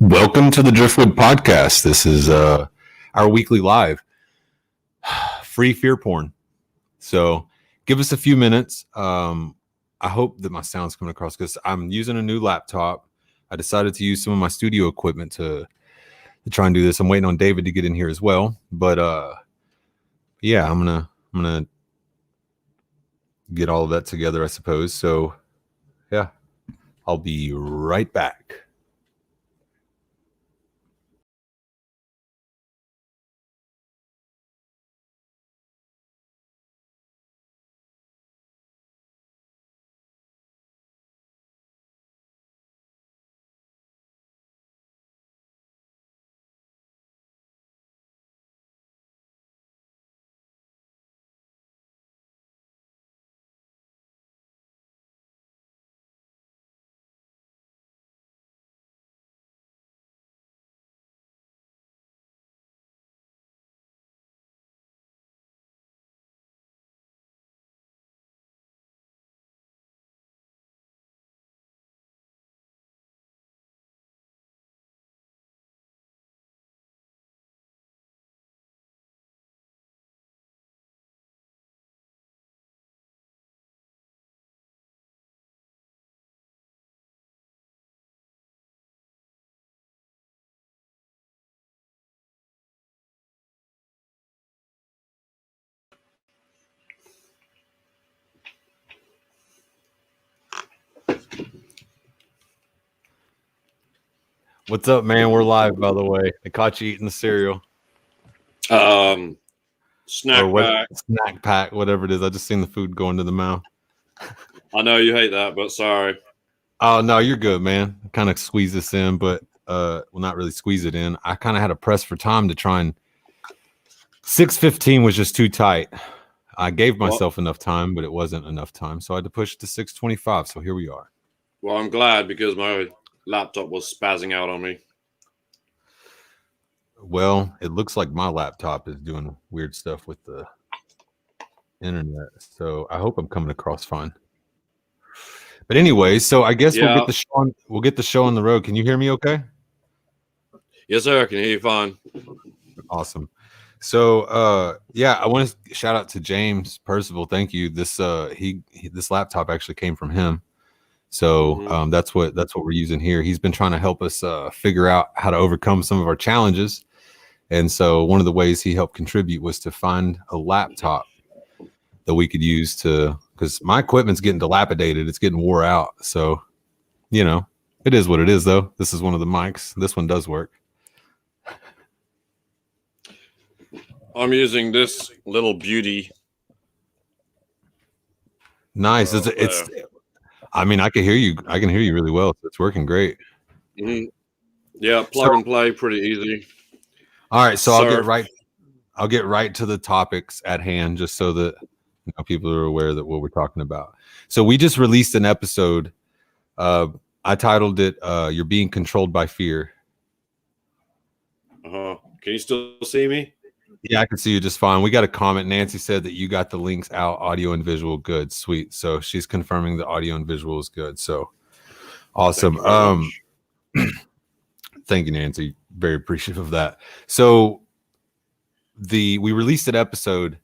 Welcome to the Dryftwood podcast. This is our weekly live free fear porn. So give us a few minutes. I hope that my sound's coming across because I'm using a new laptop. I decided to use some of my studio equipment to try and do this. I'm waiting on David to get in here as well. But yeah, I'm gonna get all of that together, I suppose. So yeah, I'll be right back. What's up, man? We're live, by the way. I caught you eating the cereal. Snack pack, whatever it is. I just seen the food go into the mouth. I know you hate that, but sorry. Oh no, you're good, man. I kind of squeeze this in, but well, not really squeeze it in. I kind of had to press for time to try and 6:15 was just too tight. I gave myself enough time, but it wasn't enough time, so I had to push it to 6:25. So here we are. Well, I'm glad because my laptop was spazzing out on me. Well, it looks like my laptop is doing weird stuff with the internet, so I hope I'm coming across fine. But anyway, so I guess we'll get the show on the road. Can you hear me okay? Yes, sir. I can hear you fine. Awesome. So yeah, I want to shout out to James Percival. Thank you. This this laptop actually came from him. So that's what we're using here. He's been trying to help us figure out how to overcome some of our challenges. And so one of the ways he helped contribute was to find a laptop that we could use because my equipment's getting dilapidated. It's getting wore out. So, you know, it is what it is, though. This is one of the mics. This one does work. I'm using this little beauty. Nice. It's I mean, I can hear you. I can hear you really well. So it's working great. Mm-hmm. Yeah, plug and play, pretty easy. All right, so I'll get right to the topics at hand, just so that people are aware that what we're talking about. So we just released an episode. I titled it "You're Being Controlled by Fear." Can you still see me? Yeah, I can see you just fine. We got a comment. Nancy said that you got the links out, audio and visual. Good, sweet. So she's confirming the audio and visual is good. So awesome. Thank you, Nancy. Very appreciative of that. So we released an episode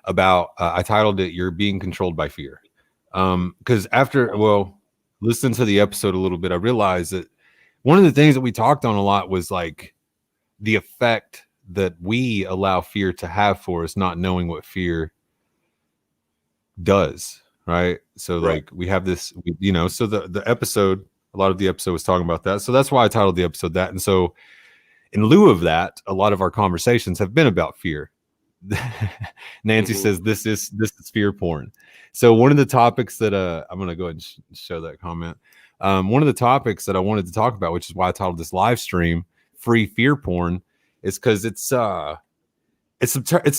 about I titled it "You're Being Controlled by Fear." Because listen to the episode a little bit, I realized that one of the things that we talked on a lot was like the effect that we allow fear to have for us, not knowing what fear does, right? So like we have this, so the episode, a lot of the episode was talking about that. So that's why I titled the episode that. And so in lieu of that, a lot of our conversations have been about fear. Nancy says this is fear porn. So one of the topics that I'm going to go ahead and show that comment. One of the topics that I wanted to talk about, which is why I titled this live stream "Free Fear Porn," is because it's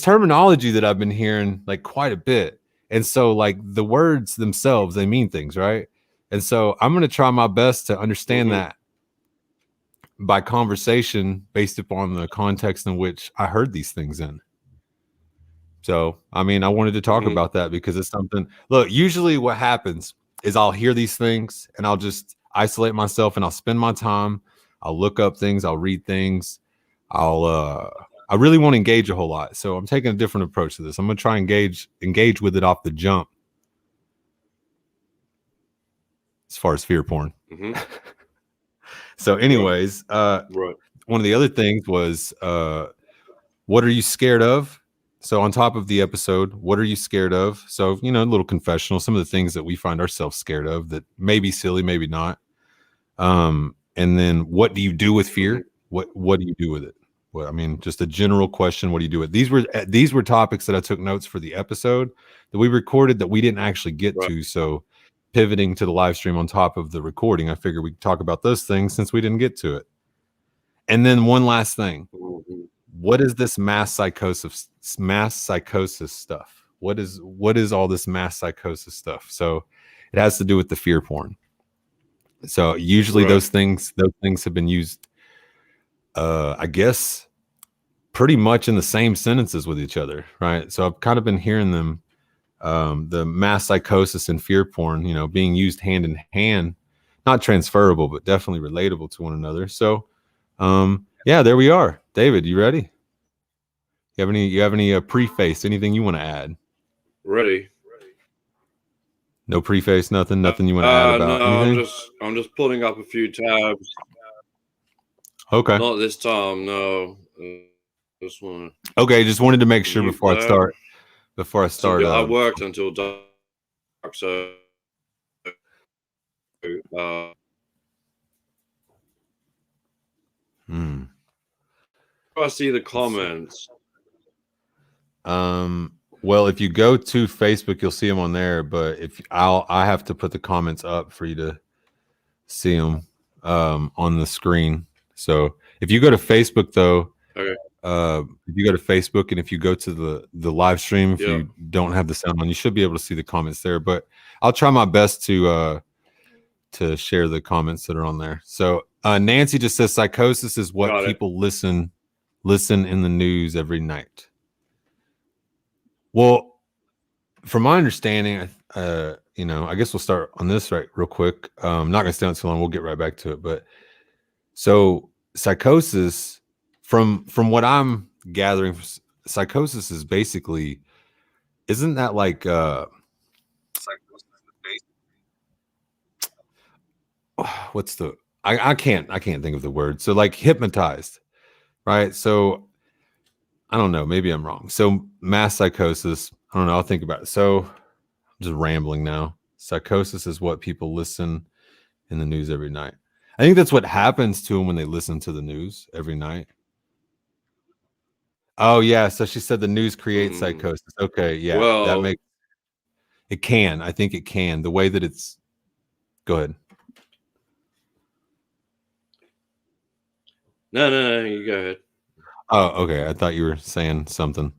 terminology that I've been hearing like quite a bit. And so like the words themselves, they mean things, right? And so I'm going to try my best to understand that by conversation based upon the context in which I heard these things in. So, I mean, I wanted to talk about that because it's something. Look, usually what happens is I'll hear these things and I'll just isolate myself and I'll spend my time I'll look up things, I'll read things, I really won't engage a whole lot. So I'm taking a different approach to this. I'm gonna try and engage with it off the jump. As far as fear porn. Mm-hmm. So anyways, right. One of the other things was what are you scared of? So on top of the episode, what are you scared of? So, you know, a little confessional, some of the things that we find ourselves scared of that may be silly, maybe not. And then what do you do with fear? What do you do with it? Well, I mean, just a general question. What do you do with it? These were topics that I took notes for the episode that we recorded that we didn't actually get to. So pivoting to the live stream on top of the recording, I figured we could talk about those things since we didn't get to it. And then one last thing. What is this mass psychosis stuff? What is all this mass psychosis stuff? So it has to do with the fear porn. So usually those things have been used, I guess, pretty much in the same sentences with each other, right? So I've kind of been hearing them, the mass psychosis and fear porn, you know, being used hand in hand, not transferable, but definitely relatable to one another. So, yeah, there we are. David, you ready? You have any preface? Anything you want to add? Ready. No preface, nothing you want to add about anything? I'm just pulling up a few tabs. Okay. Not this time, no. Just want. Okay, just wanted to make sure before I start. I worked until dark, so. I see the comments. Well, if you go to Facebook, you'll see them on there. But I have to put the comments up for you to see them on the screen. So if you go to Facebook, though, okay. If you go to Facebook and if you go to the live stream, if you don't have the sound on, you should be able to see the comments there. But I'll try my best to share the comments that are on there. So Nancy just says psychosis is what people listen in the news every night. Well, from my understanding, you know, I guess we'll start on this real quick. I'm not going to stay on too long. We'll get right back to it. But so psychosis, from what I'm gathering, psychosis is basically, isn't that like what's the I can't think of the word. So like hypnotized, right? So I don't know, maybe I'm wrong. So mass psychosis, I don't know, I'll think about it. So I'm just rambling now. Psychosis is what people listen in the news every night. I think that's what happens to them when they listen to the news every night. Oh yeah, so she said the news creates psychosis. Okay, yeah, that makes it can. I think it can. The way that it's. Go ahead. No, you go ahead. Oh, okay. I thought you were saying something.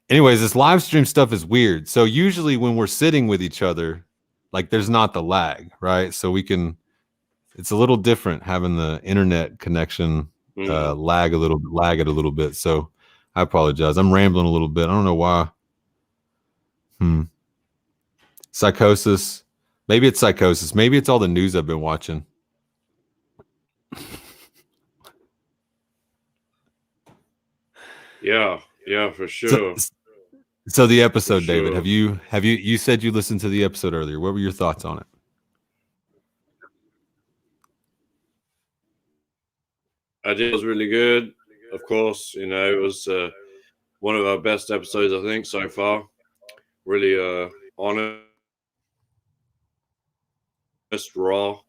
Anyways, this live stream stuff is weird. So usually when we're sitting with each other, like there's not the lag, right? So we can. It's a little different having the internet connection lag it a little bit. So I apologize. I'm rambling a little bit. I don't know why. Psychosis. Maybe it's psychosis. Maybe it's all the news I've been watching. Yeah, for sure. So the episode, David, have you said you listened to the episode earlier? What were your thoughts on it? I did. It was really good. Of course, you know, it was one of our best episodes, I think, so far. Really honest, raw.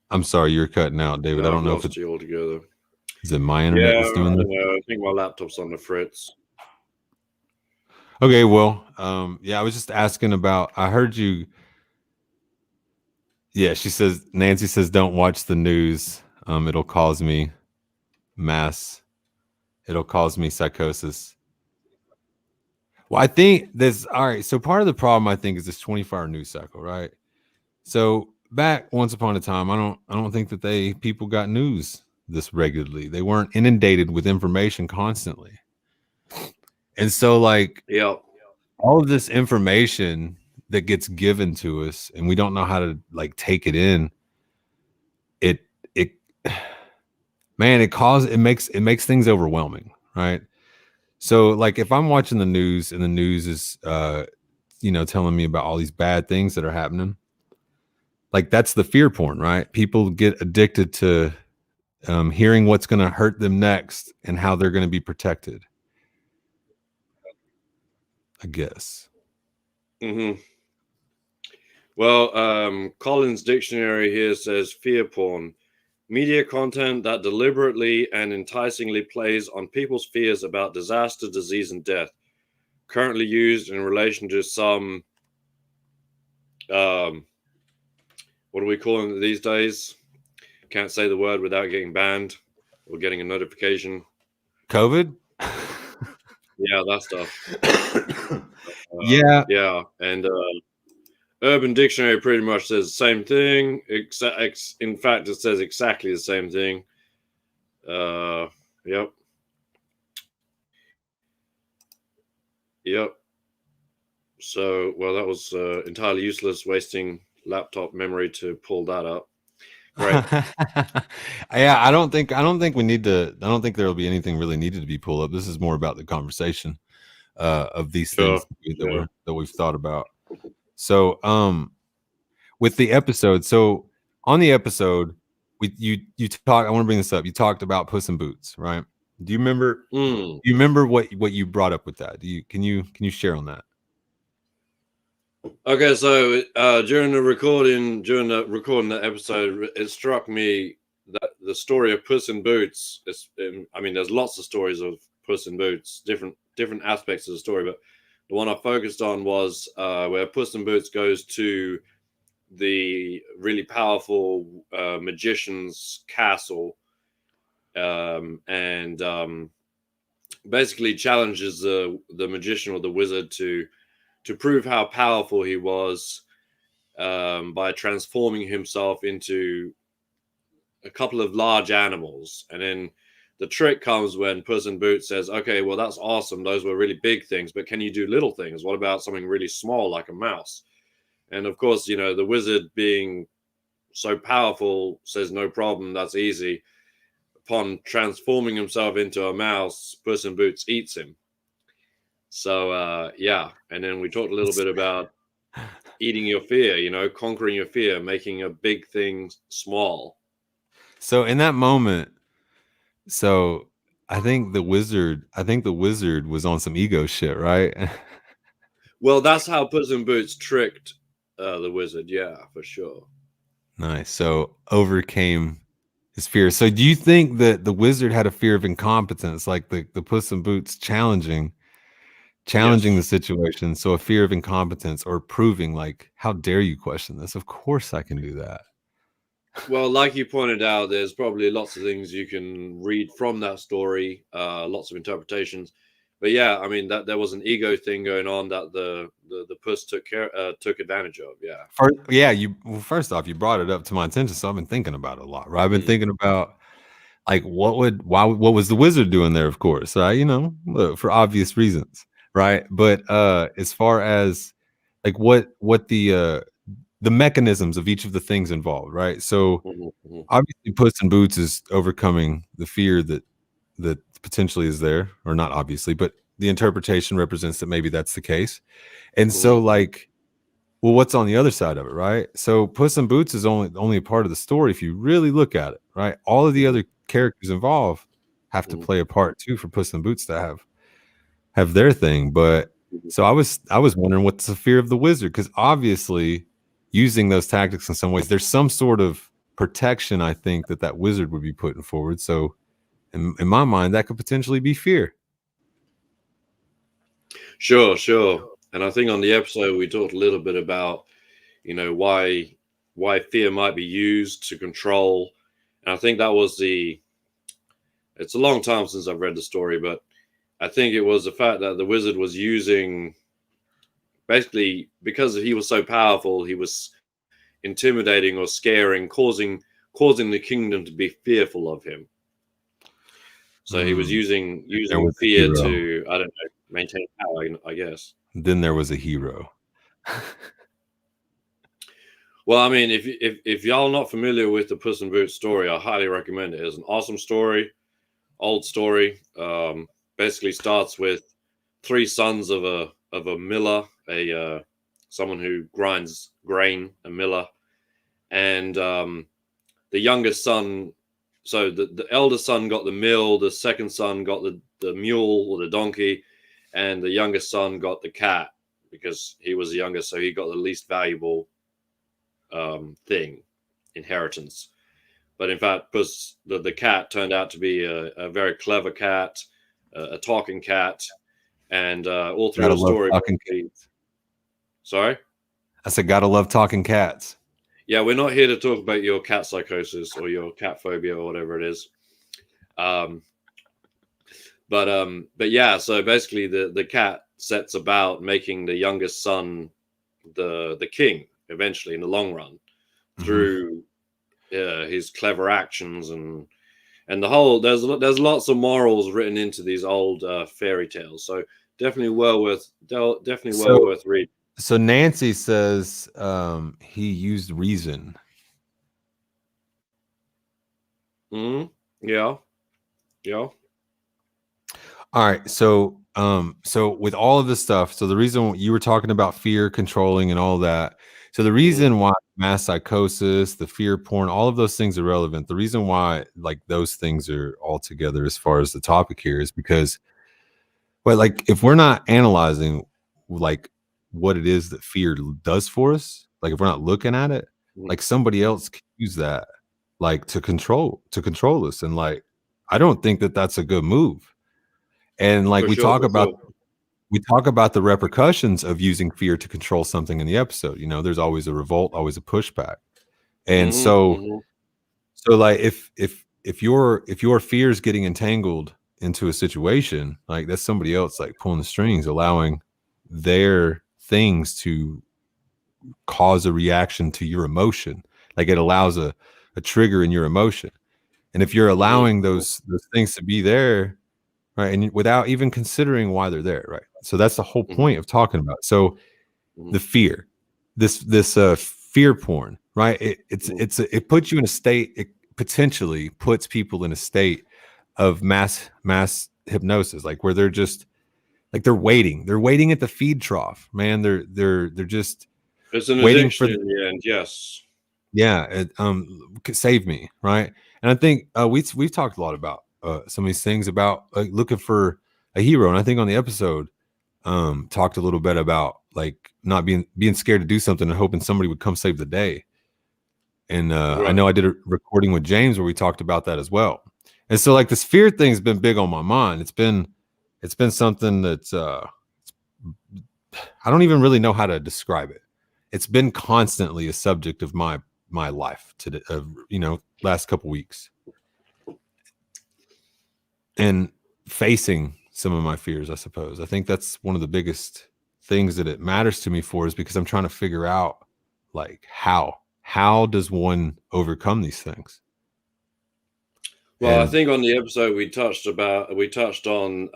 I'm sorry, you're cutting out, David. I don't know if it's you altogether. Is it my internet that's doing this? I think my laptop's on the fritz. Okay, well, yeah, I was just asking about. I heard you. Yeah, Nancy says, don't watch the news. It'll cause me it'll cause me psychosis. Well, I think all right. So part of the problem, I think, is this 24-hour news cycle, right? So back once upon a time, I don't think that people got news this regularly. They weren't inundated with information constantly. And so like, yeah, all of this information that gets given to us and we don't know how to like take it in, it man, it makes things overwhelming, right? So like if I'm watching the news and the news is telling me about all these bad things that are happening, like that's the fear porn, right? People get addicted to hearing what's going to hurt them next and how they're going to be protected, I guess. Well, Collins Dictionary here says fear porn: media content that deliberately and enticingly plays on people's fears about disaster, disease, and death. Currently used in relation to some, what are we calling it these days? Can't say the word without getting banned or getting a notification. COVID? Yeah, that stuff. Yeah. Yeah. And Urban Dictionary pretty much says the same thing. In fact, it says exactly the same thing. Yep. Yep. So, well, that was entirely useless, wasting laptop memory to pull that up. Right. Yeah, I don't think we need to. I don't think there will be anything really needed to be pulled up. This is more about the conversation of these things that we've thought about. So, with the episode, so on the episode, you talk. I want to bring this up. You talked about Puss in Boots, right? Do you remember? Do you remember what you brought up with that? Can you share on that? Okay, so during the recording that episode, it struck me that the story of Puss in Boots is, I mean, there's lots of stories of Puss in Boots, different aspects of the story, but the one I focused on was where Puss in Boots goes to the really powerful magician's castle, and basically challenges the magician or the wizard to prove how powerful he was by transforming himself into a couple of large animals. And then the trick comes when Puss in Boots says, okay, well, that's awesome. Those were really big things, but can you do little things? What about something really small like a mouse? And of course, the wizard, being so powerful, says, no problem, that's easy. Upon transforming himself into a mouse, Puss in Boots eats him. So, yeah. And then we talked a little bit about eating your fear, conquering your fear, making a big thing small. So in that moment, I think the wizard was on some ego shit, right? Well, that's how Puss in Boots tricked the wizard. Yeah, for sure. Nice. So overcame his fear. So do you think that the wizard had a fear of incompetence, like the Puss in Boots challenging the situation? So a fear of incompetence, or proving, like, how dare you question this? Of course I can do that. Well, like you pointed out, there's probably lots of things you can read from that story, lots of interpretations. But yeah, I mean, that there was an ego thing going on that the Puss took advantage of. Yeah. First off, you brought it up to my attention, so I've been thinking about it a lot. Right, I've been thinking about, like, what was the wizard doing there? Of course, for obvious reasons, right? But as far as like what the mechanisms of each of the things involved, right? So obviously, Puss in Boots is overcoming the fear that potentially is there, or not obviously, but the interpretation represents that maybe that's the case. And so, like, well, what's on the other side of it, right? So Puss in Boots is only a part of the story if you really look at it, right? All of the other characters involved have to play a part too for Puss in Boots to have their thing. But so I was wondering, what's the fear of the wizard? Because obviously, using those tactics in some ways, there's some sort of protection, I think, that wizard would be putting forward. So in my mind, that could potentially be fear. Sure. And I think on the episode we talked a little bit about, why fear might be used to control. And I think that was it's a long time since I've read the story, but I think it was the fact that the wizard was using, basically, because he was so powerful, he was intimidating or scaring, causing the kingdom to be fearful of him. So he was using fear to, I don't know, maintain power, I guess. Then there was a hero. Well, I mean, if y'all not familiar with the Puss in Boots story, I highly recommend it. It's an awesome story, old story. Basically starts with three sons of a miller, someone who grinds grain, a miller, and the youngest son. So the eldest son got the mill, the second son got the mule or the donkey, and the youngest son got the cat because he was the youngest, so he got the least valuable thing, inheritance. But in fact, the cat turned out to be a very clever cat, a talking cat, and all through the story. Sorry? I said, gotta love talking cats. Yeah, we're not here to talk about your cat psychosis or your cat phobia or whatever it is. But yeah, so basically the cat sets about making the youngest son the king eventually in the long run through his clever actions and the whole there's lots of morals written into these old fairy tales. So definitely well worth reading. So Nancy says he used reason. Yeah. All right. So with all of this stuff, so the reason you were talking about fear controlling and all that. So the reason why mass psychosis, the fear porn, all of those things are relevant. The reason why like those things are all together as far as the topic here is because, well, like if we're not analyzing like what it is that fear does for us, like if we're not looking at it, like somebody else can use that like to control us. And like, I don't think that that's a good move. And like we talk about the repercussions of using fear to control something in the episode. You know, there's always a revolt, always a pushback. And so like if your fear is getting entangled into a situation, like that's somebody else like pulling the strings, allowing their things to cause a reaction to your emotion. Like it allows a trigger in your emotion. And if you're allowing those things to be there, right, and without even considering why they're there, right? So that's the whole point of talking about it. So the fear, this fear porn, right? It puts you in a state. It potentially puts people in a state of mass hypnosis, like where they're just like they're waiting at the feed trough, man. They're just it's an waiting addiction in the end. Yes. Yeah. Save me, right? And I think we've talked a lot about some of these things about looking for a hero. And I think on the episode talked a little bit about like not being scared to do something and hoping somebody would come save the day. And I know I did a recording with James where we talked about that as well. And so like this fear thing's been big on my mind. It's been something that's I don't even really know how to describe it. It's been constantly a subject of my life today, last couple weeks. And facing some of my fears, I suppose. I think that's one of the biggest things that it matters to me for, is because I'm trying to figure out like how does one overcome these things? Well, I think on the episode we touched on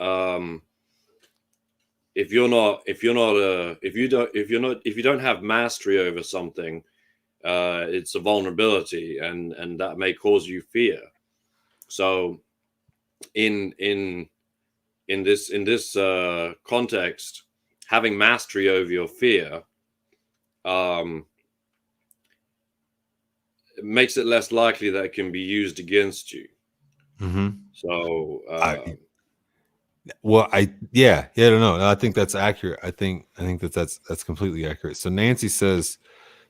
if you don't have mastery over something, it's a vulnerability, and that may cause you fear. So in this context, having mastery over your fear it makes it less likely that it can be used against you. So I don't know. I think that's accurate. I think that's completely accurate. So Nancy says,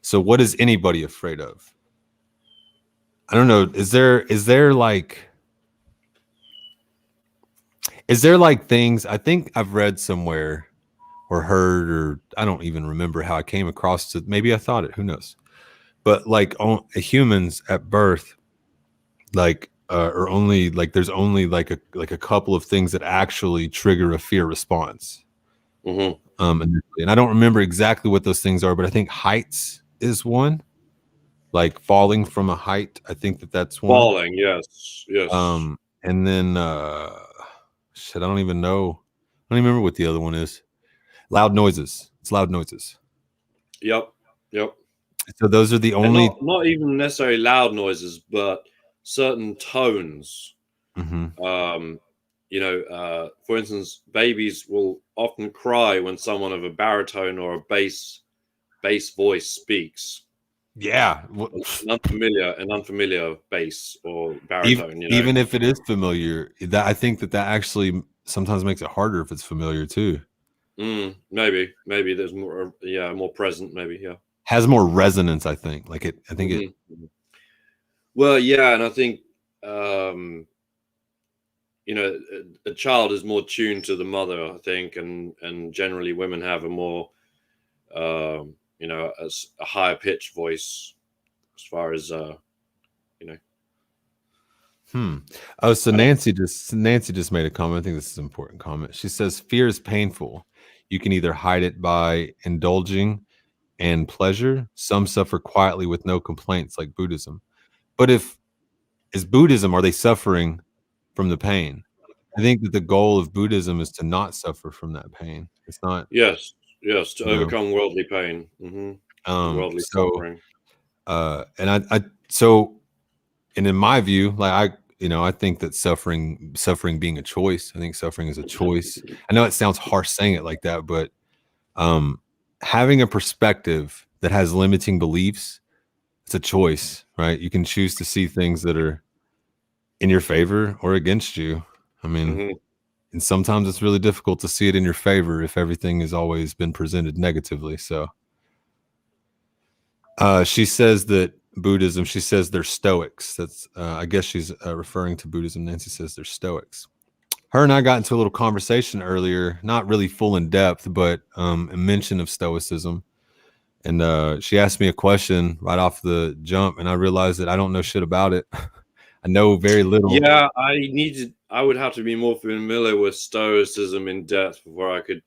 so what is anybody afraid of? I don't know. Is there like things, I think I've read somewhere or heard, or I don't even remember how I came across it. Maybe I thought it, who knows? But like humans at birth, like or only like there's only like a couple of things that actually trigger a fear response. And I don't remember exactly what those things are, but I think heights is one. Like falling from a height, I think that's one. Falling, yes. And then shit, I don't even know. I don't even remember what the other one is. Loud noises. It's loud noises. Yep. So those are the and only. not even necessarily loud noises, but certain tones. Mhm. For instance, babies will often cry when someone of a baritone or a bass voice speaks. Yeah. An unfamiliar bass or baritone. Even if it is familiar, that I think that actually sometimes makes it harder if it's familiar too. Maybe there's more present. Maybe, yeah. Has more resonance, I think. Like it. I think it. Mm-hmm. Well, yeah, and I think a child is more tuned to the mother, I think, and generally women have a more a higher pitched voice as far as Oh, so Nancy just made a comment. I think this is an important comment. She says fear is painful. You can either hide it by indulging and pleasure. Some suffer quietly with no complaints, like Buddhism. But if is Buddhism, are they suffering from the pain? I think that the goal of Buddhism is to not suffer from that pain. It's not, yes, to you know. overcome worldly pain, worldly So, suffering. and in my view, like I think that suffering being a choice. I think suffering is a choice. I know it sounds harsh saying it like that, but having a perspective that has limiting beliefs, it's a choice, right? You can choose to see things that are in your favor or against you. I mean, and sometimes it's really difficult to see it in your favor if everything has always been presented negatively. So she says that Buddhism, she says they're Stoics. That's I guess she's referring to Buddhism. Nancy says they're Stoics. Her and I got into a little conversation earlier, not really full in depth, but a mention of Stoicism. And she asked me a question right off the jump, and I realized that I don't know shit about it. I know very little. Yeah, I would have to be more familiar with Stoicism in depth before I could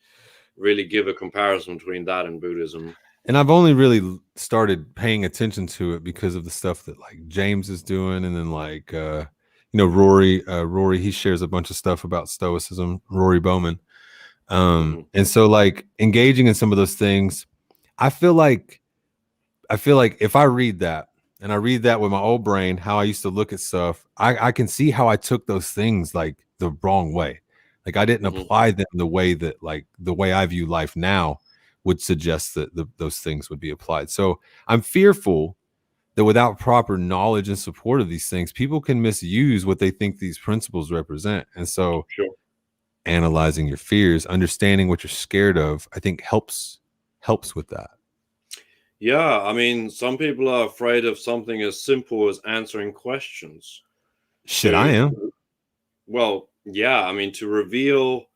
really give a comparison between that and Buddhism. And I've only really started paying attention to it because of the stuff that like James is doing, and then like Rory he shares a bunch of stuff about Stoicism. Rory Bowman, and so like engaging in some of those things, I feel like if I read that and I read that with my old brain, how I used to look at stuff, I can see how I took those things like the wrong way. Like I didn't apply them the way that like the way I view life now would suggest that those things would be applied. So I'm fearful that without proper knowledge and support of these things, people can misuse what they think these principles represent. And so analyzing your fears, understanding what you're scared of, I think helps with that. Yeah, I mean, some people are afraid of something as simple as answering questions. Shit, I am. Well, yeah, I mean, to reveal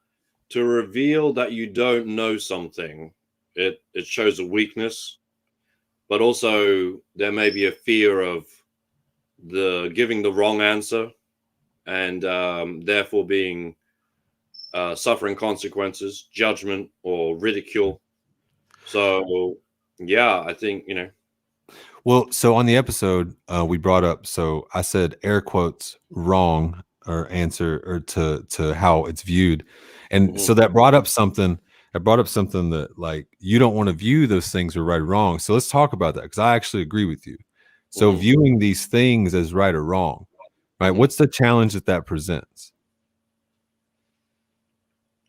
that you don't know something, it shows a weakness, but also there may be a fear of giving the wrong answer, and therefore being suffering consequences, judgment, or ridicule. So yeah, I think Well, so on the episode, we brought up. So I said air quotes wrong or answer or to how it's viewed, and so that brought up something. It brought up something that like you don't want to view those things as right or wrong. So let's talk about that because I actually agree with you. So viewing these things as right or wrong, right? What's the challenge that presents?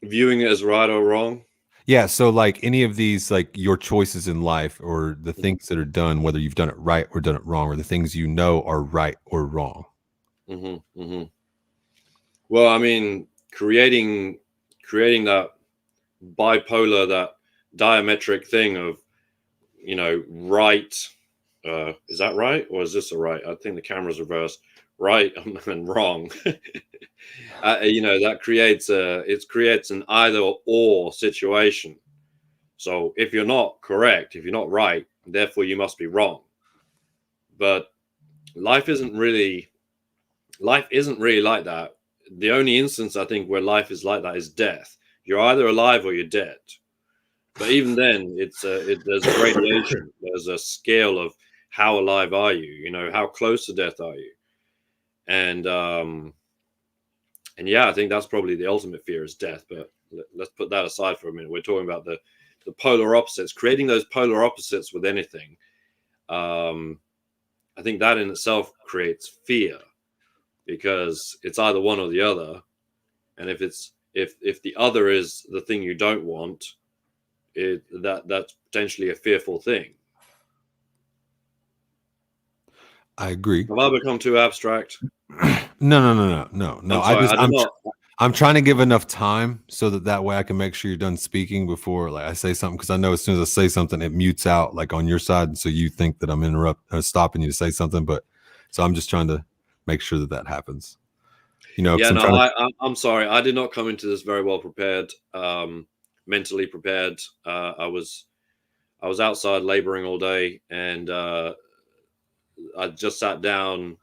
Viewing it as right or wrong. Yeah, so like any of these, like your choices in life or the things that are done, whether you've done it right or done it wrong, or the things you know are right or wrong. Well, I mean, creating that bipolar, that diametric thing of, right. Is that right? Or is this a right? I think the camera's reversed. Right and wrong. That creates an either or situation. So if you're not correct, if you're not right, therefore you must be wrong. But life isn't really like that. The only instance I think where life is like that is death. You're either alive or you're dead. But even then, there's a gradation. There's a scale of how alive are you? How close to death are you? And yeah, I think that's probably the ultimate fear is death. But let's put that aside for a minute. We're talking about the polar opposites. Creating those polar opposites with anything, I think that in itself creates fear, because it's either one or the other. And if the other is the thing you don't want, that's potentially a fearful thing. I agree. Have I become too abstract? No. I'm sorry, I'm trying to give enough time so that way I can make sure you're done speaking before like I say something, because I know as soon as I say something it mutes out like on your side, so you think that I'm stopping you to say something, but so I'm just trying to make sure that happens. Yeah, no, I'm sorry. I did not come into this very well prepared, mentally prepared. I was outside laboring all day, and I just sat down,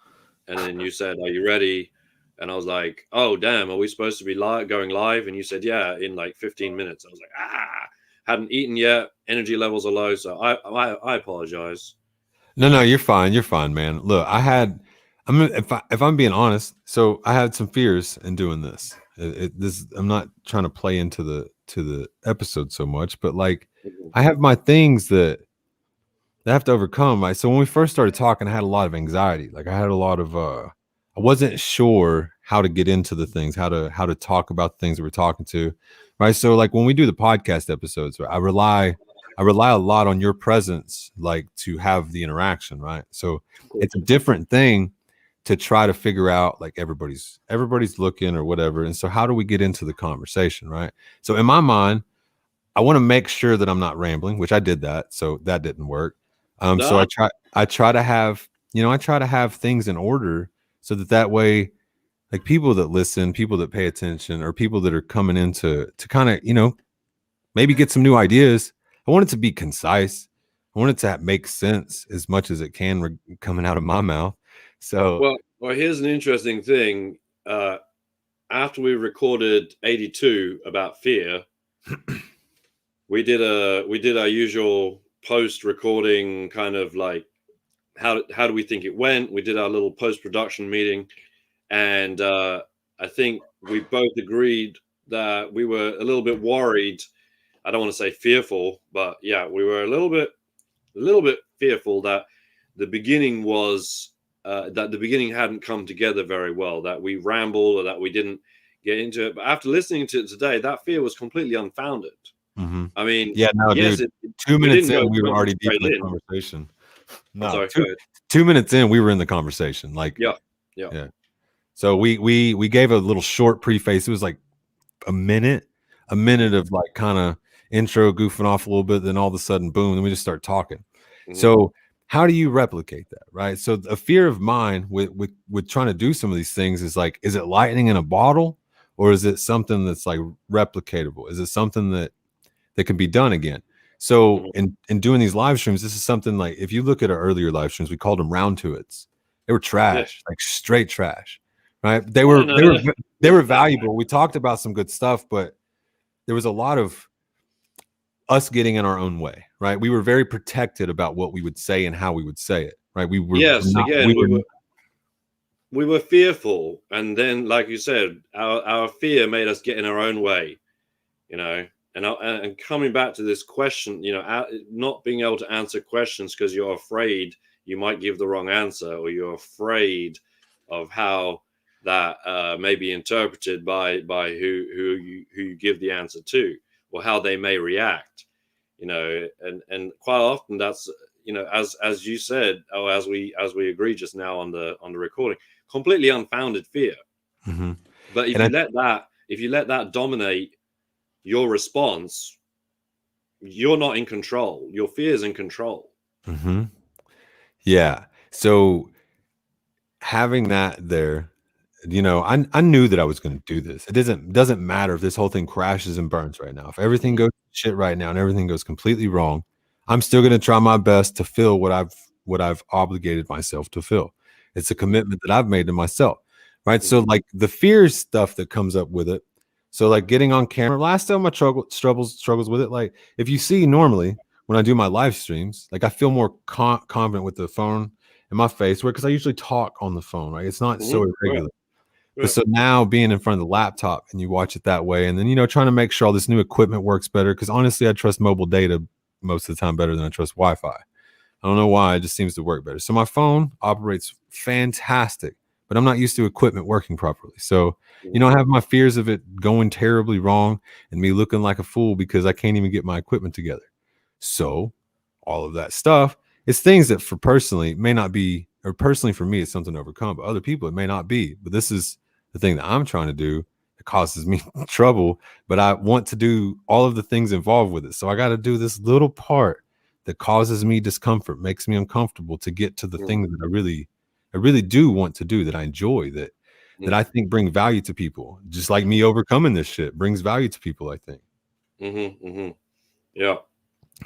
and then you said, "Are you ready?" And I was like, "Oh, damn, are we supposed to be going live?" And you said, "Yeah, in like 15 minutes." I was like, hadn't eaten yet. Energy levels are low, so I apologize. No, you're fine. You're fine, man. Look, if I'm being honest, so I had some fears in doing this. I'm not trying to play into the episode so much, but like I have my things that I have to overcome. Right? So when we first started talking, I had a lot of anxiety. Like I had a lot of I wasn't sure how to get into the things, how to talk about the things that we're talking to. Right. So like when we do the podcast episodes, right, I rely a lot on your presence, like to have the interaction, right? So it's a different thing to try to figure out like everybody's looking or whatever. And so how do we get into the conversation, right? So in my mind, I want to make sure that I'm not rambling, which I did that. So that didn't work. So I try to have, I try to have things in order so that way, like people that listen, people that pay attention, or people that are coming in to kind of, maybe get some new ideas. I want it to be concise. I want it to make sense as much as it can coming out of my mouth. So, well, here's an interesting thing. After we recorded 82 about fear, we did our usual post-recording kind of like how do we think it went. We did our little post-production meeting, and I think we both agreed that we were a little bit worried. I don't want to say fearful, but yeah, we were a little bit fearful that the beginning was that the beginning hadn't come together very well, that we rambled or that we didn't get into it. But after listening to it today, that fear was completely unfounded. mm-hmm. I mean, yeah, no, yes, dude. 2 minutes in, we were already deep in the conversation. No, sorry, 2 minutes in, we were in the conversation. Like, yeah. So we gave a little short preface. It was like a minute of like kind of intro, goofing off a little bit. Then all of a sudden, boom, then we just start talking. Mm-hmm. So how do you replicate that, right? So a fear of mine with trying to do some of these things is like, is it lightning in a bottle, or is it something that's like replicatable? Is it something that can be done again? So in doing these live streams, this is something like, if you look at our earlier live streams, we called them round to it's. They were trash, like straight trash, right? They were valuable. We talked about some good stuff, but there was a lot of us getting in our own way, right? We were very protected about what we would say and how we would say it, right? We were we were fearful, and then, like you said, our fear made us get in our own way, And coming back to this question, not being able to answer questions because you're afraid you might give the wrong answer, or you're afraid of how that may be interpreted by who you give the answer to, or how they may react, and quite often that's, as you said, or as we agreed just now on the recording, completely unfounded fear. Mm-hmm. But if you let that dominate your response, you're not in control. Your fear is in control. Mm-hmm. Yeah. So having that there, I knew that I was going to do this. It doesn't matter if this whole thing crashes and burns right now. If everything goes shit right now and everything goes completely wrong, I'm still going to try my best to fill what I've obligated myself to fill. It's a commitment that I've made to myself, right? Mm-hmm. So like the fear stuff that comes up with it. So like getting on camera, last time I struggles with it. Like if you see normally when I do my live streams, like I feel more confident with the phone in my face, because I usually talk on the phone, right? It's not so irregular. Right. But so now being in front of the laptop and you watch it that way, and then, trying to make sure all this new equipment works better. Because honestly, I trust mobile data most of the time better than I trust Wi-Fi. I don't know why. It just seems to work better. So my phone operates fantastic, but I'm not used to equipment working properly. So, I have my fears of it going terribly wrong and me looking like a fool because I can't even get my equipment together. So all of that stuff, it's things that for personally may not be, or personally for me, it's something to overcome, but other people, it may not be. But this is the thing that I'm trying to do. It causes me trouble, but I want to do all of the things involved with it. So I got to do this little part that causes me discomfort, makes me uncomfortable to get to the things that I really do want to do, that I enjoy, that I think bring value to people. Just like me overcoming this shit brings value to people, I think. Yeah.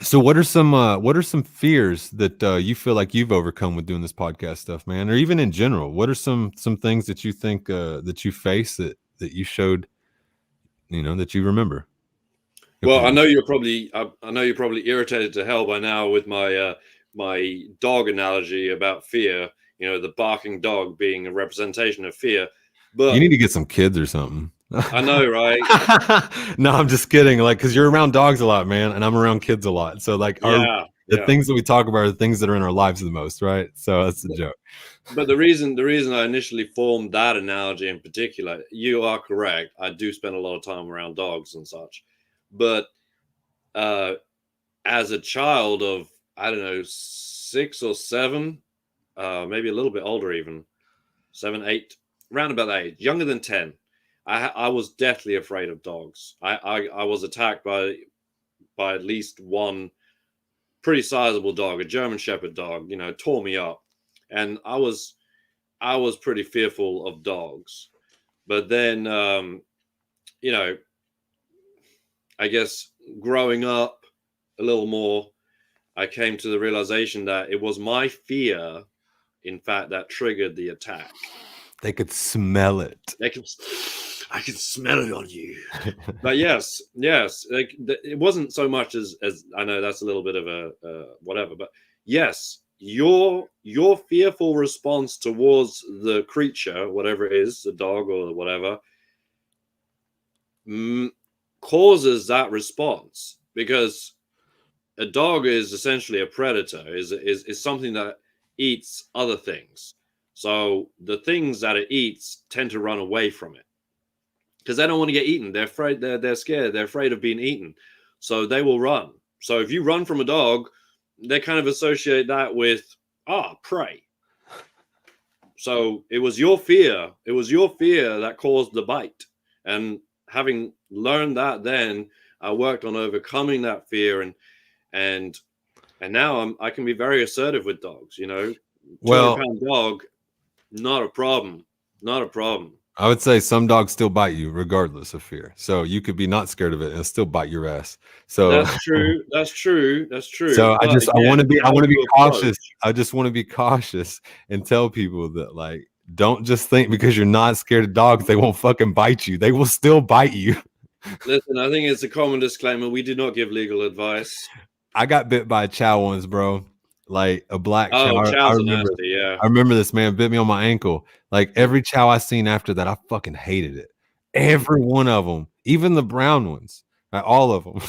So what are some fears that you feel like you've overcome with doing this podcast stuff, man, or even in general? What are some things that you think that you face that you showed, that you remember? Well, I know you're probably irritated to hell by now with my my dog analogy about fear. The barking dog being a representation of fear. But you need to get some kids or something. I know, right? No, I'm just kidding. Like, because you're around dogs a lot, man, and I'm around kids a lot. So, like, the things that we talk about are the things that are in our lives the most, right? So that's the joke. But the reason I initially formed that analogy in particular, you are correct. I do spend a lot of time around dogs and such. But as a child of, I don't know, 6 or 7, maybe a little bit older, even 7, 8, around about that age, younger than 10, I was deathly afraid of dogs. I was attacked by at least one pretty sizable dog, a German Shepherd dog, tore me up. And I was pretty fearful of dogs. But then, I guess growing up a little more, I came to the realization that it was my fear, in fact, that triggered the attack. They could smell it. I can smell it on you. But yes, like it wasn't so much as I know that's a little bit of a whatever, but yes, your fearful response towards the creature, whatever it is, the dog or whatever, causes that response, because a dog is essentially a predator, is something that eats other things. So the things that it eats tend to run away from it because they don't want to get eaten. They're afraid. They're scared. They're afraid of being eaten. So they will run. So if you run from a dog, they kind of associate that with prey. So it was your fear. It was your fear that caused the bite. And having learned that, then I worked on overcoming that fear, and now I can be very assertive with dogs. 200-pound dog, not a problem. Not a problem. I would say some dogs still bite you regardless of fear. So you could be not scared of it and still bite your ass. So that's true. That's true. So I want to be cautious. I just want to be cautious and tell people that, like, don't just think because you're not scared of dogs, they won't fucking bite you. They will still bite you. Listen, I think it's a common disclaimer. We do not give legal advice. I got bit by a chow once, bro. Like a black chow. Chows are nasty, yeah. I remember this, man, bit me on my ankle. Like every chow I seen after that, I fucking hated it. Every one of them, even the brown ones, right? All of them.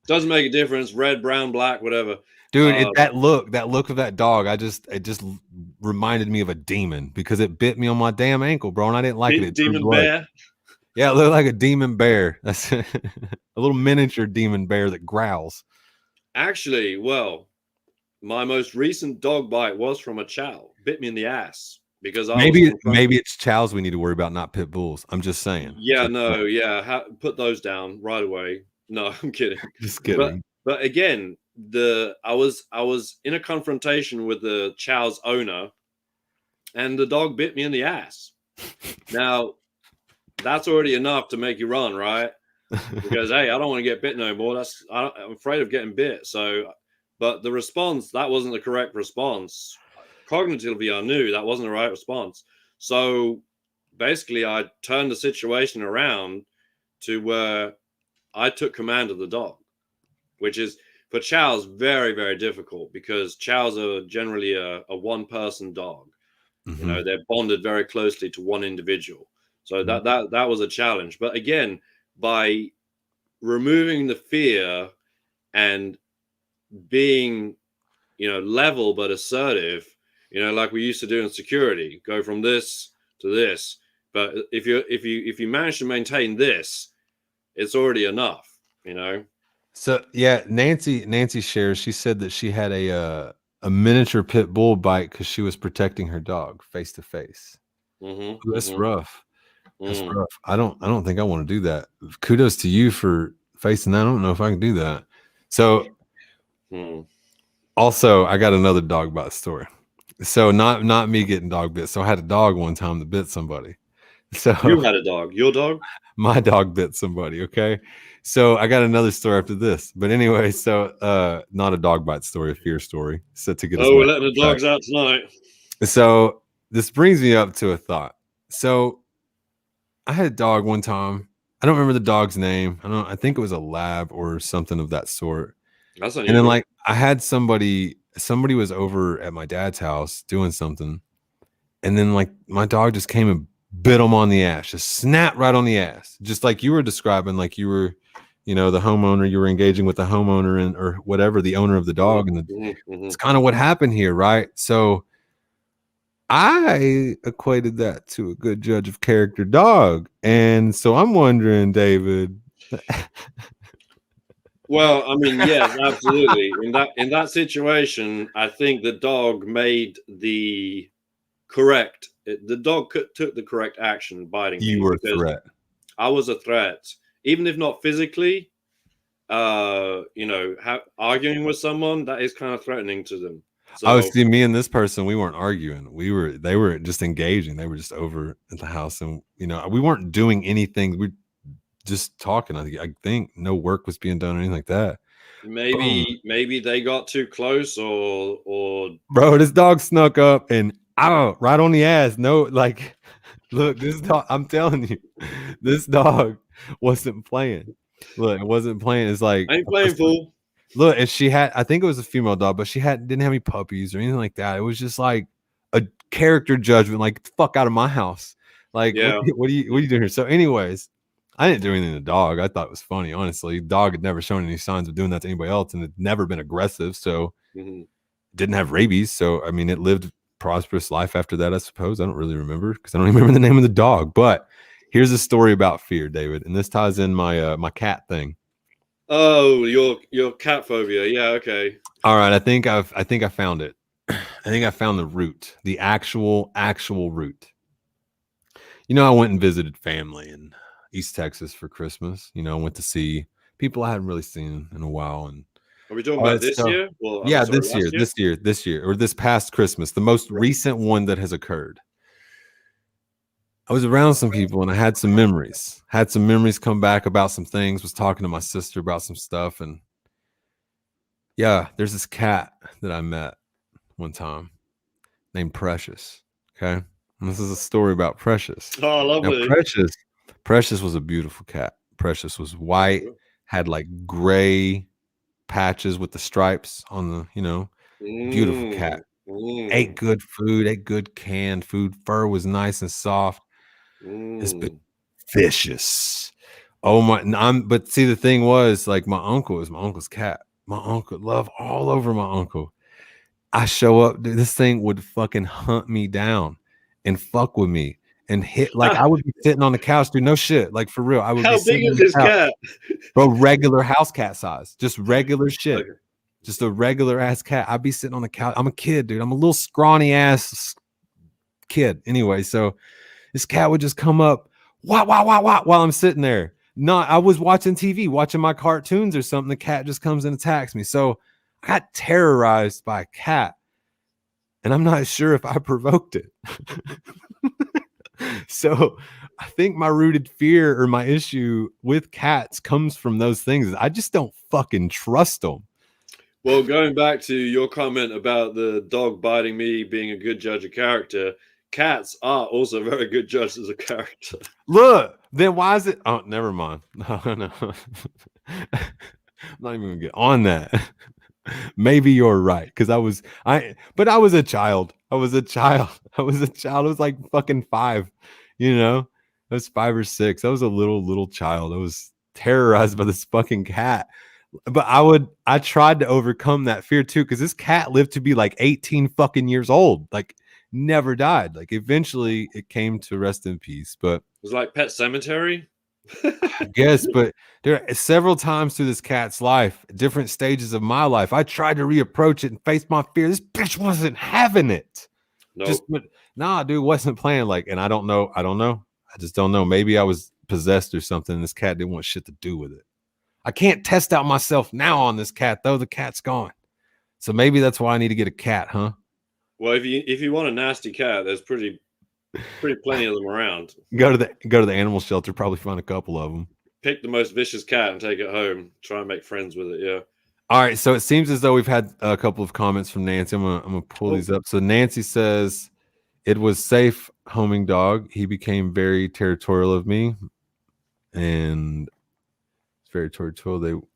Doesn't make a difference. Red, brown, black, whatever. Dude, that look of that dog, it just reminded me of a demon because it bit me on my damn ankle, bro, and I didn't like it. Demon bear. Yeah, it looked like a demon bear. That's a little miniature demon bear that growls. Actually, well, my most recent dog bite was from a chow. Bit me in the ass because maybe it's chows we need to worry about, not pit bulls. I'm just saying. Yeah, put those down right away. No, I'm kidding. Just kidding. But again, I was in a confrontation with the chow's owner, and the dog bit me in the ass. Now, that's already enough to make you run, right? Because hey, I don't want to get bit no more. I'm afraid of getting bit. So, but the response, that wasn't the correct response. Cognitively, I knew that wasn't the right response. So basically, I turned the situation around to where I took command of the dog, which is for chows very, very difficult because chows are generally a one-person dog. Mm-hmm. They're bonded very closely to one individual. So that was a challenge. But again, by removing the fear and being level but assertive, like we used to do in security, go from this to this. But if you manage to maintain this, it's already enough. So yeah, Nancy shares. She said that she had a miniature pit bull bite because she was protecting her dog face to face. That's rough. That's rough. I don't think I want to do that. Kudos to you for facing that. I don't know if I can do that. So also, I got another dog bite story. So not me getting dog bit. So I had a dog one time that bit somebody. So You had a dog. Your dog? my dog bit somebody. Okay. So I got another story after this. But anyway, so not a dog bite story, a fear story. So to get us we're letting the dogs out tonight. So this brings me up to a thought. So I had a dog one time. I don't remember the dog's name. I think it was a lab or something of that sort. That's unusual. And then like I had somebody was over at my dad's house doing something. And then like my dog just came and bit him on the ass, just snapped right on the ass. Just like you were describing, like you were, the homeowner, you were engaging with the homeowner and or whatever, the owner of the dog. And it's kind of what happened here, right? So I equated that to a good judge of character dog. And so I'm wondering, David. Well, I mean, yes, absolutely. In that situation, I think the dog made the dog took the correct action biting me. You were a threat. I was a threat, even if not physically. Arguing with someone, that is kind of threatening to them. So, see, me and this person, we weren't arguing. They were just engaging. They were just over at the house, and we weren't doing anything. We just talking. I think no work was being done or anything like that. Maybe they got too close, or bro, this dog snuck up and right on the ass. No, like, look, this dog. I'm telling you, this dog wasn't playing. Look, it wasn't playing. It's like I ain't playing, fool. Look, and she had, I think it was a female dog, but she didn't have any puppies or anything like that. It was just like a character judgment, like fuck out of my house. Like, yeah. what are you doing here? So, anyways, I didn't do anything to the dog. I thought it was funny, honestly. The dog had never shown any signs of doing that to anybody else, and had never been aggressive. So, didn't have rabies. So, I mean, it lived prosperous life after that, I suppose. I don't really remember because I don't remember the name of the dog. But here's a story about fear, David, and this ties in my my cat thing. Oh, your cat phobia. Yeah, okay. All right, I think I found it. I think I found the root, the actual root. I went and visited family in East Texas for Christmas. I went to see people I hadn't really seen in a while. And are we talking about this year? Well, yeah, this year, or this past Christmas, the most recent one that has occurred. I was around some people and I had some memories. Come back about some things. Was talking to my sister about some stuff, and yeah, there's this cat that I met one time named Precious. Okay, and this is a story about Precious. Oh, lovely. Now, Precious was a beautiful cat. Precious was white, had like gray patches with the stripes on the, beautiful cat. Ate good food, ate good canned food. Fur was nice and soft. It's been vicious. Oh my! But see, the thing was, like, my uncle is my uncle's cat. My uncle, love all over my uncle. I show up, dude, this thing would fucking hunt me down and fuck with me and hit. Like, I would be sitting on the couch, dude. No shit, like, for real. I would. How be big is this cat? Bro, regular house cat size, just regular shit. Okay. Just a regular ass cat. I'd be sitting on the couch. I'm a kid, dude. I'm a little scrawny ass kid. Anyway, so this cat would just come up, while I'm sitting there. I was watching TV, watching my cartoons or something. The cat just comes and attacks me. So I got terrorized by a cat, and I'm not sure if I provoked it. So I think my rooted fear or my issue with cats comes from those things. I just don't fucking trust them. Well, going back to your comment about the dog biting me being a good judge of character, cats are also very good judges of character. Look, then why is it? Oh, never mind. No. I'm not even gonna get on that. Maybe you're right, because I was a child. I was like fucking 5. I was 5 or 6. I was a little child. I was terrorized by this fucking cat. But I tried to overcome that fear too, because this cat lived to be like 18 fucking years old. Like never died. Like eventually it came to rest in peace. But It was like Pet Cemetery. I guess, but there are several times through this cat's life, different stages of my life, I tried to reapproach it and face my fear. This bitch wasn't having it. Just Nope. nah, dude, wasn't playing like, and I don't know. I just don't know. Maybe I was possessed or something. This cat didn't want shit to do with it. I can't test out myself now on this cat, though. The cat's gone. So maybe that's why I need to get a cat, huh? Well, if you want a nasty cat, there's pretty plenty of them around. Go to the animal shelter, probably find a couple of them. Pick the most vicious cat and take it home. Try and make friends with it. Yeah. All right, so it seems as though we've had a couple of comments from Nancy. I'm gonna pull these up. So Nancy says it was safe homing dog. He became very territorial of me, and it's very territorial.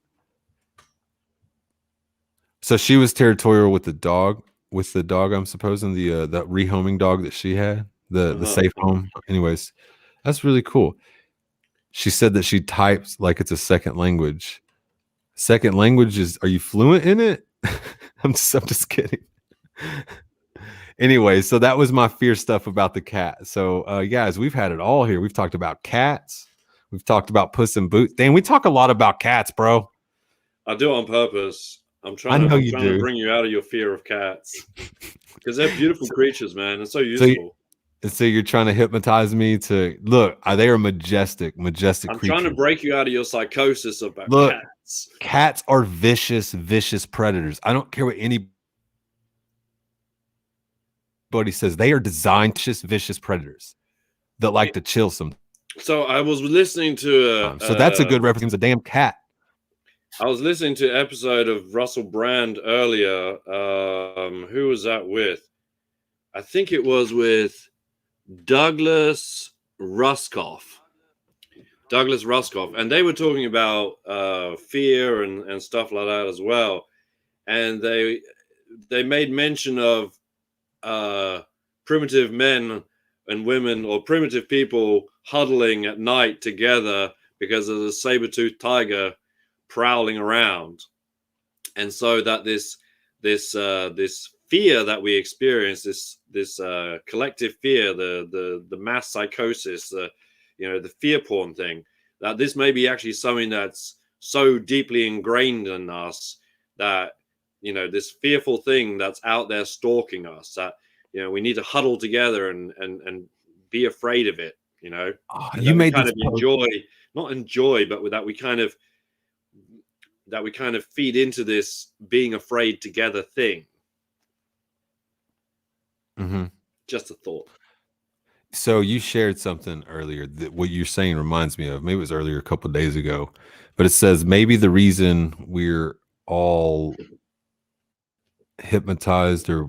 So she was territorial with the dog. With the dog, I'm supposing the rehoming dog that she had, the safe home. Anyways, that's really cool. She said that she types like it's a second language. Second language is, are you fluent in it? I'm just kidding. Anyway, so that was my fear stuff about the cat. So guys, we've had it all here. We've talked about cats. We've talked about Puss in Boots. Dang, we talk a lot about cats, bro. I do it on purpose. I'm trying to bring you out of your fear of cats because they're beautiful creatures, man, and so useful. So you're trying to hypnotize me to look. They are majestic I'm creatures. trying to break you out of your psychosis about cats. Cats are vicious predators. I don't care what anybody says. They are designed to just vicious predators that like to chill some. So I was listening to so that's a good reference. A damn cat. I was listening to an episode of Russell Brand earlier. Who was that with? I think it was with Douglas Ruskoff. And they were talking about fear and stuff like that as well. And they made mention of primitive men and women, or primitive people, huddling at night together because of the saber-toothed tiger prowling around. And so that this fear that we experience, this collective fear, the mass psychosis, the fear porn thing, that this may be actually something that's so deeply ingrained in us that, this fearful thing that's out there stalking us, that, we need to huddle together and be afraid of it, you made kind of not enjoy, but that we kind of feed into this being afraid together thing. Mm-hmm. Just a thought. So you shared something earlier that what you're saying reminds me of, maybe it was earlier, a couple of days ago, but it says maybe the reason we're all hypnotized or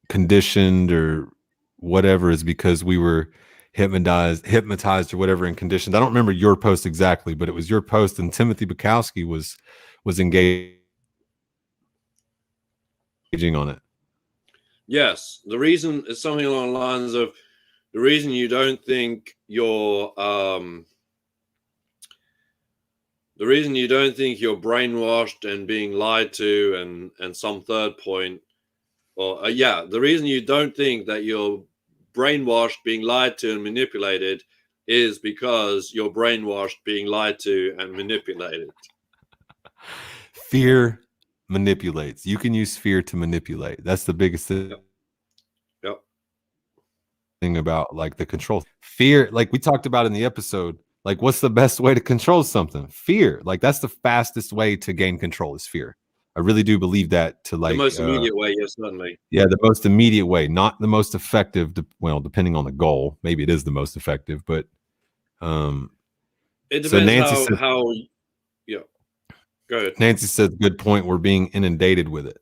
conditioned or whatever is because we were hypnotized or whatever and conditioned. I don't remember your post exactly, but it was your post, and Timothy Bukowski was engaging on it. Yes, the reason is something along the lines of the reason you don't think you're brainwashed and being lied to, and some third point, or the reason you don't think that you're brainwashed, being lied to and manipulated is because you're brainwashed, being lied to and manipulated. Fear manipulates. You can use fear to manipulate. That's the biggest thing. Yep. Thing about like the control. Fear, like we talked about in the episode, like what's the best way to control something? Fear. Like that's the fastest way to gain control is fear. I really do believe that. To like the most immediate way, yes, certainly. Yeah, the most immediate way, not the most effective. Well, depending on the goal, maybe it is the most effective, but it depends how. Yeah, go ahead. Nancy said, "Good point. We're being inundated with it."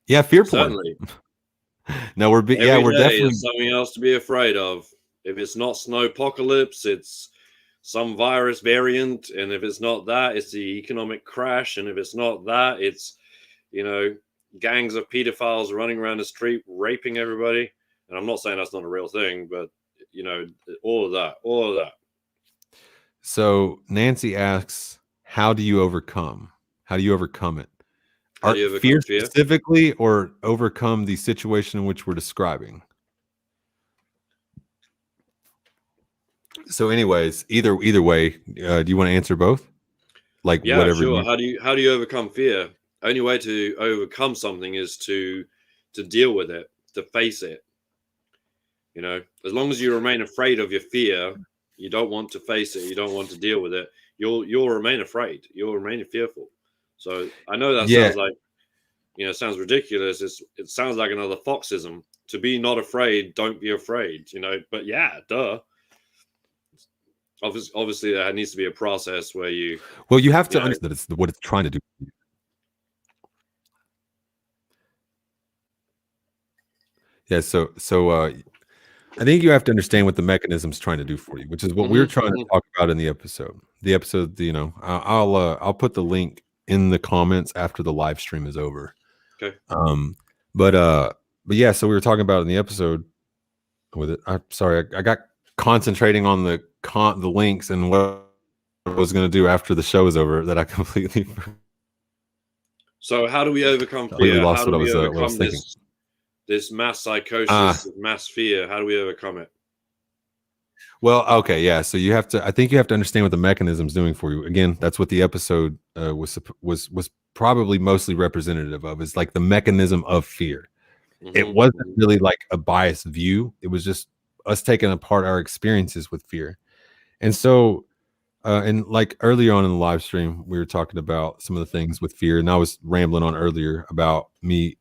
Yeah, fear porn. Certainly. No, we're definitely something else to be afraid of. If it's not snowpocalypse, it's some virus variant, and if it's not that, it's the economic crash, and if it's not that, it's gangs of pedophiles running around the street raping everybody. And I'm not saying that's not a real thing, but all of that. So Nancy asks, how do you overcome? How do you overcome it? How do you Fear overcome fear? specifically, or overcome the situation in which we're describing? So, anyways, either way, do you want to answer both? Like Yeah, whatever sure. you. How do you overcome fear? Only way to overcome something is to deal with it, to face it. You know, as long as you remain afraid of your fear, you don't want to face it, you don't want to deal with it, you'll remain afraid, you'll remain fearful. So I know that Yeah, sounds like, sounds ridiculous. It sounds like another Foxism. To be not afraid, don't be afraid. But yeah, duh. Obviously, there needs to be a process where you. well, you have You to know, understand that it's what it's trying to do. Yeah, so I think you have to understand what the mechanism's trying to do for you, which is what we're trying to talk about in the episode. The episode, I'll put the link in the comments after the live stream is over. okay. But yeah, so we were talking about in the episode with it. I'm sorry, I got concentrating on the links and what I was going to do after the show is over that I completely So how do we overcome completely fear? How lost do we what I was overcome thinking. this mass psychosis, mass fear? How do we overcome it? Well, okay, yeah. So I think you have to understand what the mechanism's doing for you. Again, that's what the episode was probably mostly representative of. Is like the mechanism of fear. It wasn't really like a biased view. It was just us taking apart our experiences with fear. And so, and like earlier on in the live stream, we were talking about some of the things with fear, and I was rambling on earlier about me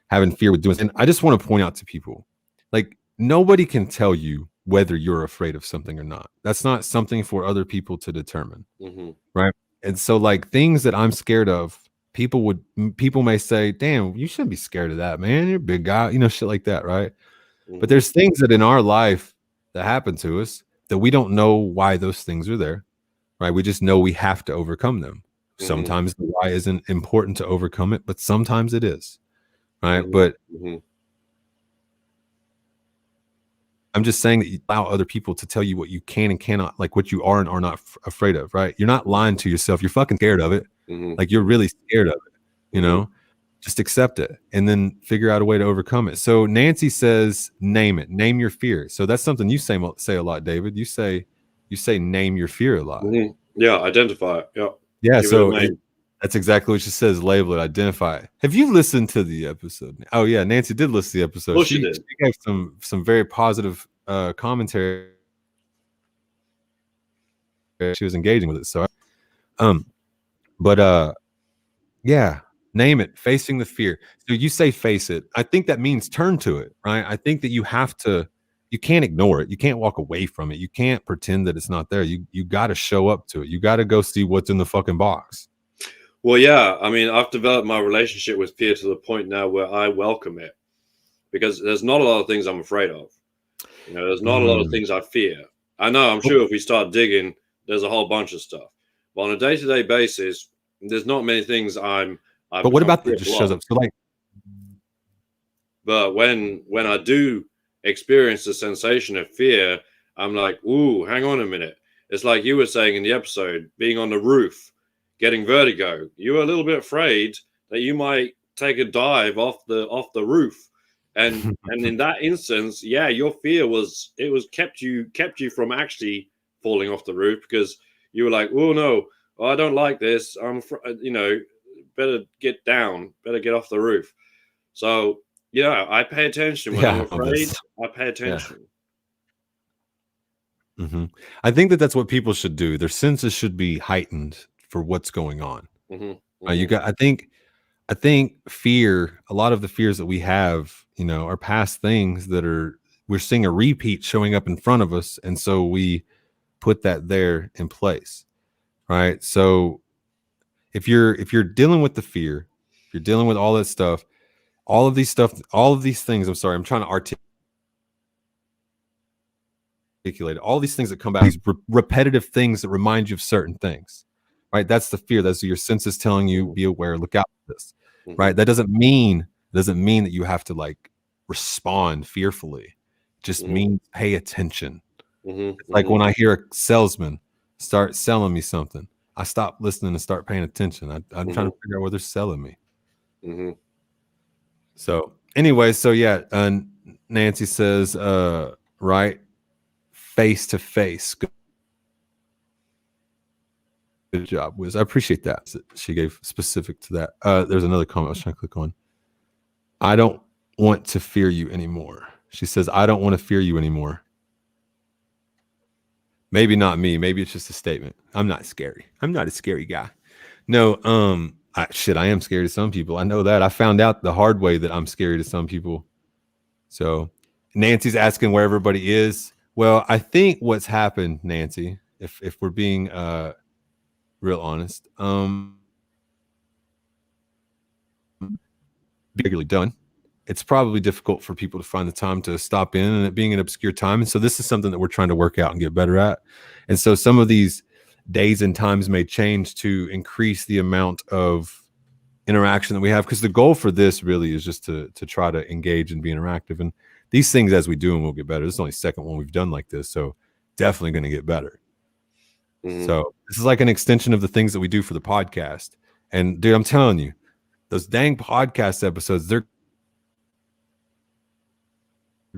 having fear with doing. And I just want to point out to people, like nobody can tell you whether you're afraid of something or not. That's not something for other people to determine, right? And so, like things that I'm scared of, people may say, "Damn, you shouldn't be scared of that, man. You're a big guy," shit like that, right? But there's things that in our life that happen to us that we don't know why those things are there, right? We just know we have to overcome them. Sometimes the why isn't important to overcome it, but sometimes it is, right? But I'm just saying that you allow other people to tell you what you can and cannot, like what you are and are not afraid of, right? You're not lying to yourself. You're fucking scared of it. Like you're really scared of it, Just accept it and then figure out a way to overcome it. So Nancy says, name it, name your fear. So that's something you say a lot, David. You say name your fear a lot. Yeah, identify it. Yeah. Yeah. Give So it a name. that's exactly what she says. Label it, identify it. Have you listened to the episode? Oh yeah, Nancy did listen to the episode. She did. She gave some very positive commentary. She was engaging with it. So, yeah, name it, facing the fear. So you say face it. I think that means turn to it, right? I think that you can't ignore it. You can't walk away from it. You can't pretend that it's not there. You got to show up to it. You got to go see what's in the fucking box. Well, yeah. I mean, I've developed my relationship with fear to the point now where I welcome it, because there's not a lot of things I'm afraid of. There's not a lot of things I fear. I know, I'm sure if we start digging, there's a whole bunch of stuff. But on a day-to-day basis, there's not many things I'm but what about that just shows up? So like, but when I do experience the sensation of fear, I'm like, ooh, hang on a minute. It's like you were saying in the episode, being on the roof, getting vertigo. You were a little bit afraid that you might take a dive off the roof. And in that instance, yeah, your fear was kept you from actually falling off the roof, because you were like, oh no, I don't like this. I'm better get down, better get off the roof. So I pay attention when I'm afraid. I pay attention. Yeah. I think that's what people should do. Their senses should be heightened for what's going on. I think fear, a lot of the fears that we have, are past things that we're seeing a repeat showing up in front of us. And so we put that there in place. Right. So if you're dealing with the fear, if you're dealing with all that stuff, all of these things, I'm sorry, I'm trying to articulate all these things that come back, these repetitive things that remind you of certain things. Right. That's the fear. That's your senses telling you, be aware, look out for this. Right. That doesn't mean that you have to like respond fearfully. It just means pay attention. It's like when I hear a salesman start selling me something, I stop listening and start paying attention. I'm trying to figure out what they're selling me. So anyway, so yeah, Nancy says, right, face to face. Good job, Wiz. I appreciate that. She gave specific to that. There's another comment I was trying to click on. I don't want to fear you anymore. She says, I don't want to fear you anymore. Maybe not me. Maybe it's just a statement. I'm not scary. I'm not a scary guy. No, I am scary to some people. I know that. I found out the hard way that I'm scary to some people. So Nancy's asking where everybody is. Well, I think what's happened, Nancy, if we're being real honest, regularly done. It's probably difficult for people to find the time to stop in, and it being an obscure time. And so this is something that we're trying to work out and get better at. And so some of these days and times may change to increase the amount of interaction that we have, because the goal for this really is just to try to engage and be interactive. And these things, as we do them, will get better. This is only the second one we've done like this, so definitely going to get better. So this is like an extension of the things that we do for the podcast. And dude, I'm telling you, those dang podcast episodes, they're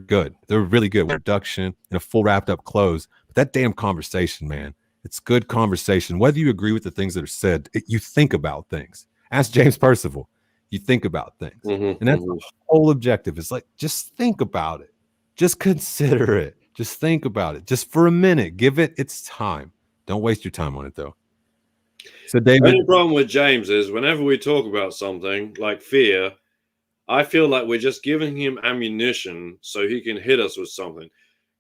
good. They're really good. Reduction and a full wrapped up close. But that damn conversation, man, it's good conversation. Whether you agree with the things that are said, you think about things. Ask James Percival. You think about things. And that's the whole objective. It's like, just think about it. Just consider it. Just think about it. Just for a minute. Give it its time. Don't waste your time on it, though. So, David, the only problem with James is whenever we talk about something like fear, I feel like we're just giving him ammunition so he can hit us with something.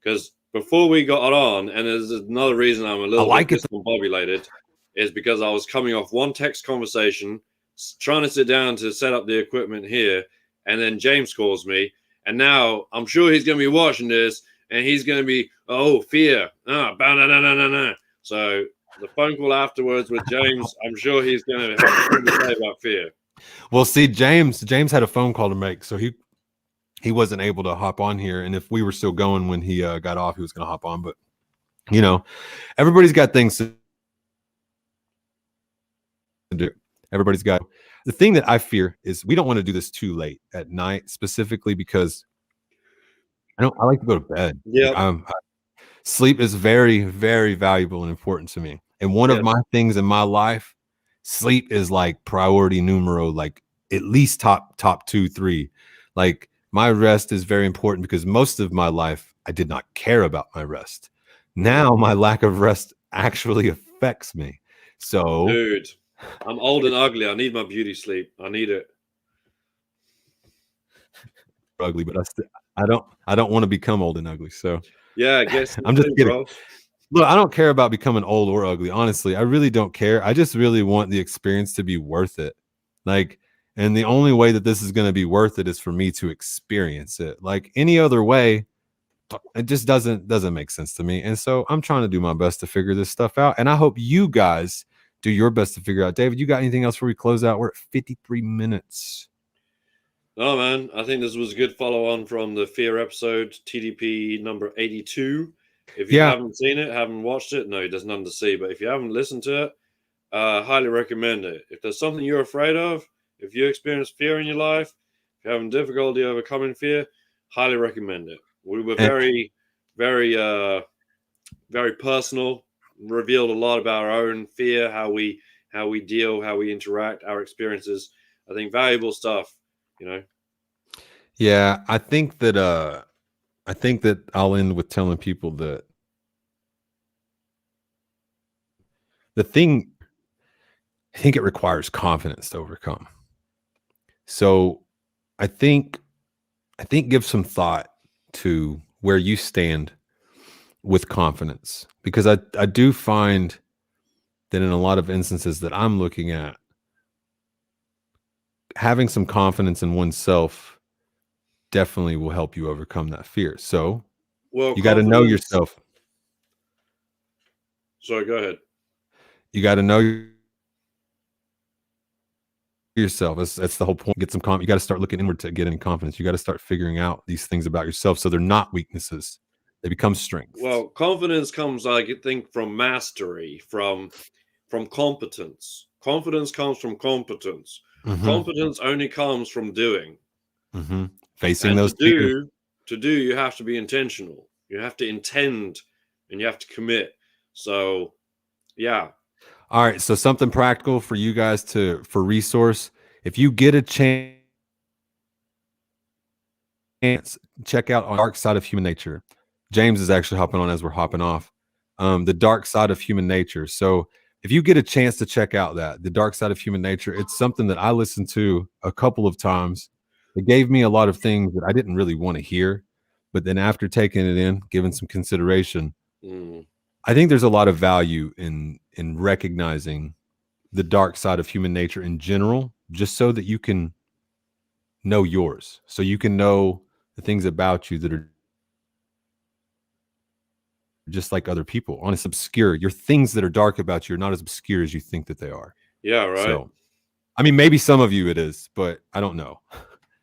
Because before we got on, and there's another reason I'm a little bit discombobulated, is because I was coming off one text conversation, trying to sit down to set up the equipment here, and then James calls me, and now I'm sure he's going to be watching this, and he's going to be, oh, fear. So the phone call afterwards with James, I'm sure he's going to have something to say about fear. Well, see, James had a phone call to make, so he wasn't able to hop on here. And if we were still going when he got off, he was going to hop on. But, you know, everybody's got things to do. Everybody's got. The thing that I fear is we don't want to do this too late at night, specifically because I like to go to bed. Yeah. Sleep is very, very valuable and important to me. And one of my things in my life, sleep is like priority numero, like at least top 2, 3. Like my rest is very important because most of my life I did not care about my rest. Now my lack of rest actually affects me. So, dude, I'm old and ugly. I need my beauty sleep. I need it. Ugly, but I don't want to become old and ugly. So yeah, I guess I'm just kidding. Bro. Look, I don't care about becoming old or ugly. Honestly, I really don't care. I just really want the experience to be worth it. Like, and the only way that this is going to be worth it is for me to experience it. Like any other way, it just doesn't make sense to me. And so I'm trying to do my best to figure this stuff out. And I hope you guys do your best to figure out. David, you got anything else before we close out? We're at 53 minutes. No, man. I think this was a good follow-on from the Fear episode, TDP number 82. If you haven't seen it, haven't watched it, no, there's none to see. But if you haven't listened to it, highly recommend it. If there's something you're afraid of, if you experience fear in your life, if you're having difficulty overcoming fear, highly recommend it. We were very, very, very personal, revealed a lot about our own fear, how we deal, how we interact, our experiences. I think valuable stuff, you know. Yeah, I think that I'll end with telling people that the thing, I think it requires confidence to overcome. So I think give some thought to where you stand with confidence, because I do find that in a lot of instances that I'm looking at, having some confidence in oneself definitely will help you overcome that fear. So you got to know yourself. Sorry, go ahead. You got to know yourself. That's the whole point. Get some confidence. You got to start looking inward to get any confidence. You got to start figuring out these things about yourself so they're not weaknesses. They become strengths. Well, confidence comes, I think, from mastery, from competence. Confidence comes from competence. Competence only comes from doing. Facing And those fears. to do, you have to be intentional. You have to intend, and you have to commit. So, yeah. All right. So something practical for you guys for resource. If you get a chance, check out On Dark Side of Human Nature. James is actually hopping on as we're hopping off. The Dark Side of Human Nature. So if you get a chance to check out The Dark Side of Human Nature, it's something that I listened to a couple of times. It gave me a lot of things that I didn't really want to hear, but then after taking it in, giving some consideration, I think there's a lot of value in recognizing the dark side of human nature in general, just so that you can know yours, so you can know the things about you that are just like other people, honest, obscure. Your things that are dark about you are not as obscure as you think that they are. Yeah, right. So, I mean, maybe some of you it is, but I don't know.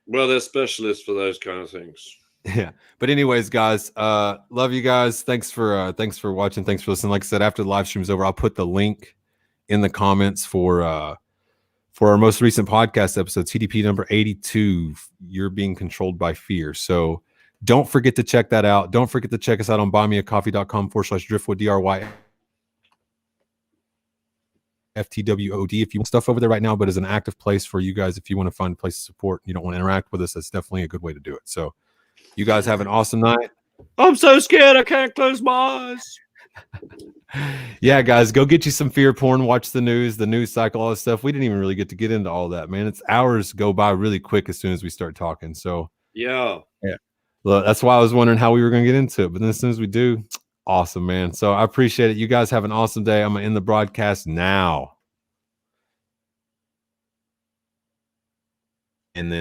Well, they're specialists for those kind of things. Yeah. But anyways, guys, love you guys. Thanks for watching. Thanks for listening. Like I said, after the live stream is over, I'll put the link in the comments for our most recent podcast episode, TDP number 82, You're Being Controlled by Fear. So don't forget to check that out. Don't forget to check us out on buymeacoffee.com/Dryftwood, DRYFTWOD. If you want stuff over there right now, but as an active place for you guys, if you want to find a place to support and you don't want to interact with us, that's definitely a good way to do it. So you guys have an awesome night. I'm so scared I can't close my eyes. Yeah, guys, go get you some fear porn, watch the news cycle, all this stuff. We didn't even really get to get into all that, man. It's hours go by really quick as soon as we start talking. So yeah. Look, that's why I was wondering how we were going to get into it. But then as soon as we do, awesome, man. So I appreciate it. You guys have an awesome day. I'm going to end the broadcast now. And then